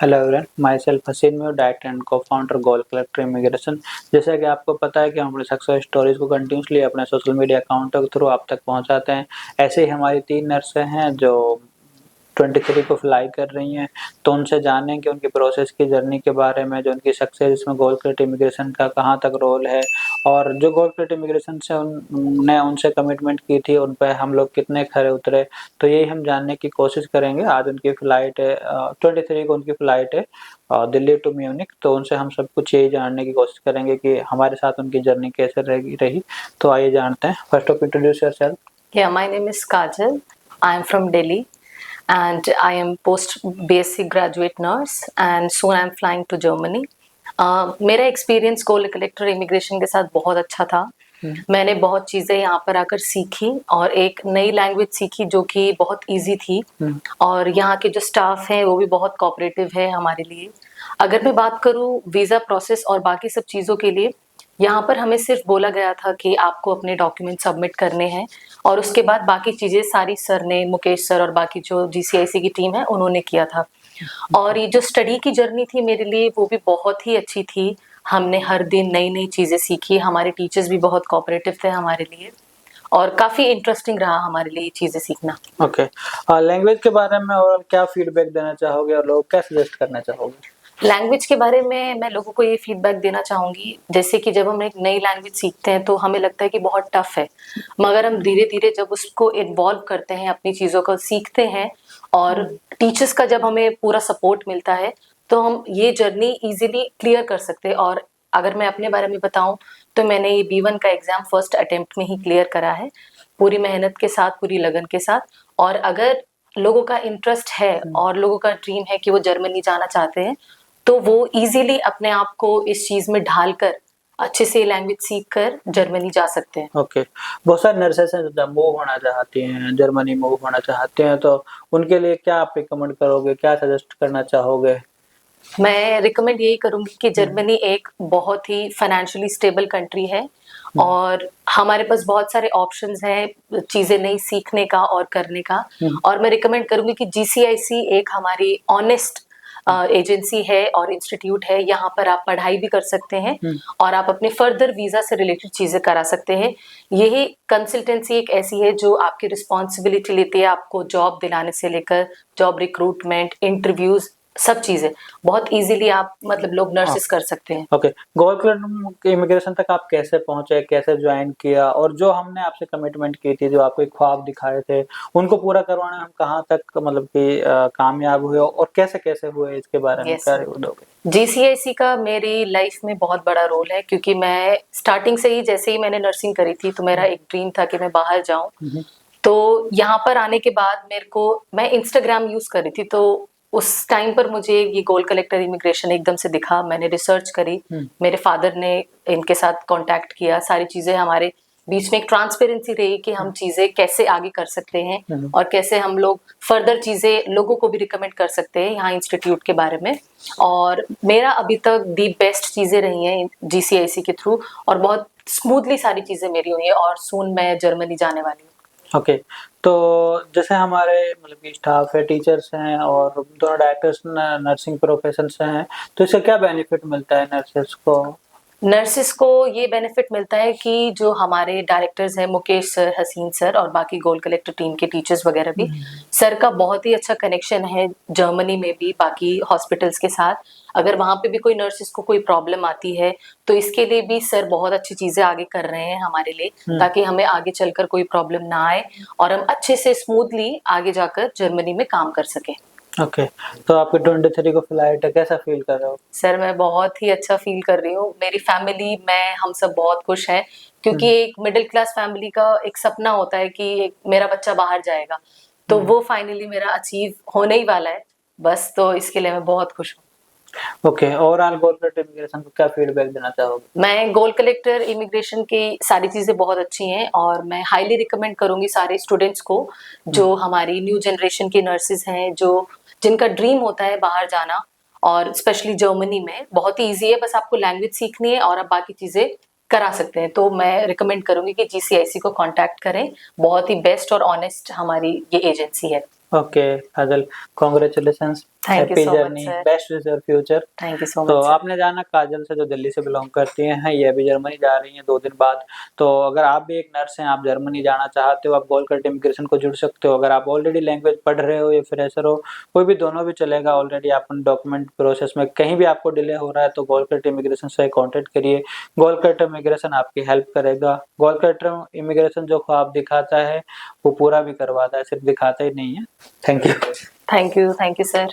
Hello everyone, my self Haseen में director and co-founder goal collector immigration. जैसा कि आपको पता है कि हम अपने सक्सेस स्टोरीज को कंटिन्यूसली अपने सोशल मीडिया अकाउंटों के थ्रू आप तक पहुंचाते हैं। ऐसे ही हमारी 3 नर्सें हैं जो 23 को फ्लाई कर रही हैं, तो उनसे जानें कि उनकी प्रोसेस की जर्नी के बारे में, जो उनकी सक्सेस इसमें गोल कलेक्टर इमिग्रेशन का कहाँ तक रोल है और जो गोल कलेक्टर इमिग्रेशन से उनने उनसे कमिटमेंट की थी, उन पे हम लोग कितने खरे उतरे। तो यही हम जानने की कोशिश करेंगे। आज उनकी फ्लाइट है 23 को उनकी फ्लाइट है दिल्ली टू म्यूनिख। तो उनसे हम सब कुछ यही जानने की कोशिश करेंगे कि हमारे साथ उनकी जर्नी कैसे रही। तो आइए जानते हैं। First of introduce yourself. Yeah, my name is Kajal. I am from Delhi and I am post BSc graduate nurse and soon I am flying to Germany. मेरा एक्सपीरियंस गोल कलेक्टर इमिग्रेशन के साथ बहुत अच्छा था। मैंने बहुत चीज़ें यहाँ पर आकर सीखी और एक नई लैंग्वेज सीखी जो कि बहुत इजी थी। और यहाँ के जो स्टाफ हैं वो भी बहुत कोऑपरेटिव है हमारे लिए। अगर मैं बात करूँ वीज़ा प्रोसेस और बाकी सब चीज़ों के लिए, यहाँ पर हमें सिर्फ बोला गया था कि आपको अपने डॉक्यूमेंट सबमिट करने हैं और उसके बाद बाकी चीज़ें सारी सर ने, मुकेश सर और बाकी जो जीसीआईसी की टीम है उन्होंने किया था। और ये जो स्टडी की जर्नी थी मेरे लिए वो भी बहुत ही अच्छी थी। हमने हर दिन नई नई चीज़ें सीखी। हमारे टीचर्स भी बहुत कोऑपरेटिव थे हमारे लिए और काफ़ी इंटरेस्टिंग रहा हमारे लिए ये चीज़ें सीखना। ओके, लैंग्वेज के बारे में और क्या फीडबैक देना चाहोगे और लोग क्या सजेस्ट करना चाहोगे? लैंग्वेज के बारे में मैं लोगों को ये फीडबैक देना चाहूँगी, जैसे कि जब हम एक नई लैंग्वेज सीखते हैं तो हमें लगता है कि बहुत टफ है, मगर हम धीरे-धीरे जब उसको इन्वॉल्व करते हैं, अपनी चीज़ों को सीखते हैं और टीचर्स का जब हमें पूरा सपोर्ट मिलता है, तो हम ये जर्नी ईज़िली क्लियर कर सकते हैं। और अगर मैं अपने बारे में बताऊँ, तो मैंने ये B1 का एग्ज़ाम फर्स्ट अटेम्प्ट में ही क्लियर करा है, पूरी मेहनत के साथ, पूरी लगन के साथ। और अगर लोगों का इंटरेस्ट है और लोगों का ड्रीम है कि वो जर्मनी जाना चाहते हैं, तो वो इजीली अपने आप को इस चीज में ढालकर अच्छे से लैंग्वेज सीख कर जर्मनी जा सकते हैं। ओके, बहुत सारे नर्सेस हैं जो मूव होना चाहती हैं, जर्मनी मूव होना चाहते हैं, तो उनके लिए क्या आप रिकमेंड करोगे, क्या सजेस्ट करना चाहोगे? मैं रिकमेंड यही करूंगी कि जर्मनी एक बहुत ही फाइनेंशियली स्टेबल कंट्री है और हमारे पास बहुत सारे ऑप्शंस हैं चीजें नई सीखने का और करने का। और मैं रिकमेंड करूंगी कि जीसीआईसी एक हमारी ऑनेस्ट एजेंसी है और इंस्टीट्यूट है। यहाँ पर आप पढ़ाई भी कर सकते हैं और आप अपने फर्दर वीजा से रिलेटेड चीजें करा सकते हैं। यही कंसल्टेंसी एक ऐसी है जो आपकी रिस्पॉन्सिबिलिटी लेती है, आपको जॉब दिलाने से लेकर जॉब रिक्रूटमेंट, इंटरव्यूज, सब चीजें बहुत इजीली आप मतलब लोग नर्सेस कर सकते हैं। ओके, गोल कलेक्टर इमिग्रेशन तक आप कैसे पहुंचे, कैसे ज्वाइन किया और जो हमने आपसे कमिटमेंट की थी, जो आपको एक ख्वाब दिखाए थे, उनको पूरा करवाने में हम कहाँ तक मतलब कि कामयाब हुए और कैसे-कैसे हुए, इसके बारे में क्या रिव्यू दोगे? जीसीआईसी का मेरी लाइफ में बहुत बड़ा रोल है क्योंकि मैं स्टार्टिंग से ही जैसे ही मैंने नर्सिंग करी थी तो मेरा एक ड्रीम था कि मैं बाहर जाऊं। तो यहाँ पर आने के बाद मैं इंस्टाग्राम यूज कर रही थी, तो उस टाइम पर मुझे ये गोल कलेक्टर इमिग्रेशन एकदम से दिखा। मैंने रिसर्च करी, मेरे फादर ने इनके साथ कांटेक्ट किया, सारी चीजें हमारे बीच में एक ट्रांसपेरेंसी रही कि हम चीजें कैसे आगे कर सकते हैं और कैसे हम लोग फर्दर चीजें लोगों को भी रिकमेंड कर सकते हैं यहाँ इंस्टीट्यूट के बारे में। और मेरा अभी तक दी बेस्ट चीजें रही हैं जीसीआईसी के थ्रू और बहुत स्मूथली सारी चीजें मेरी हुई हैं और सून मैं जर्मनी जाने वाली हूँ। ओके, तो जैसे हमारे मतलब कि स्टाफ है, टीचर्स हैं और दोनों डायरेक्टर्स नर्सिंग प्रोफेशन से हैं, तो इससे क्या बेनिफिट मिलता है नर्सेस को? नर्सिस को ये बेनिफिट मिलता है कि जो हमारे डायरेक्टर्स हैं, मुकेश सर, हसीन सर और बाकी गोल कलेक्टर टीम के टीचर्स वगैरह भी, सर का बहुत ही अच्छा कनेक्शन है जर्मनी में भी बाकी हॉस्पिटल्स के साथ। अगर वहाँ पे भी कोई नर्सिस को कोई प्रॉब्लम आती है तो इसके लिए भी सर बहुत अच्छी चीजें आगे कर रहे हैं हमारे लिए, ताकि हमें आगे चलकर कोई प्रॉब्लम ना आए और हम अच्छे से स्मूथली आगे जाकर जर्मनी में काम कर सकें। ओके, तो आपके 23 को फ्लाइट है, कैसा फील कर रहे हो? सर मैं बहुत ही अच्छा फील कर रही हूँ। मेरी फैमिली, मैं, हम सब बहुत खुश हैं क्योंकि एक मिडिल क्लास फैमिली का एक सपना होता है कि मेरा बच्चा बाहर जाएगा, तो वो फाइनली मेरा अचीव होने ही वाला है बस। तो इसके लिए मैं बहुत खुश हूँ। ओके, ओवरऑल गोल कलेक्टर इमिग्रेशन को क्या फीडबैक देना चाहोगे? मैं गोल कलेक्टर इमिग्रेशन की सारी चीजें बहुत अच्छी हैं और मैं हाईली रिकमेंड करूंगी सारे स्टूडेंट्स को, जो हमारी न्यू जनरेशन की नर्सेज हैं, जो जिनका ड्रीम होता है बाहर जाना और स्पेशली जर्मनी में। बहुत ही ईजी है, बस आपको लैंग्वेज सीखनी है और आप बाकी चीजें करा सकते हैं। तो मैं रिकमेंड करूंगी कि जीसीआईसी को कांटेक्ट करें। बहुत ही बेस्ट और ऑनेस्ट हमारी ये एजेंसी है। Okay, Kajal, congratulations. Thank you happy so much, journey, sir. Best wish your future. Thank you so तो much, sir. आपने जाना काजल से जो दिल्ली से बिलोंग करती हैं, ये अभी जर्मनी जा रही हैं 2 दिन बाद। तो अगर आप भी एक नर्स हैं, आप जर्मनी जाना चाहते हो, आप गोलकट इमिग्रेशन को जुड़ सकते हो। अगर आप ऑलरेडी लैंग्वेज पढ़ रहे हो या फ्रेशर हो, कोई भी दोनों भी चलेगा। ऑलरेडी आप डॉक्यूमेंट प्रोसेस में कहीं भी आपको डिले हो रहा है तो गोलकट इमिग्रेशन से कॉन्टैक्ट करिए। गोलकट इमिग्रेशन आपकी हेल्प करेगा। गोलकट इमिग्रेशन जो ख्वाब दिखाता है वो पूरा भी करवाता है, सिर्फ दिखाता ही नहीं है। Thank you. Thank you, sir.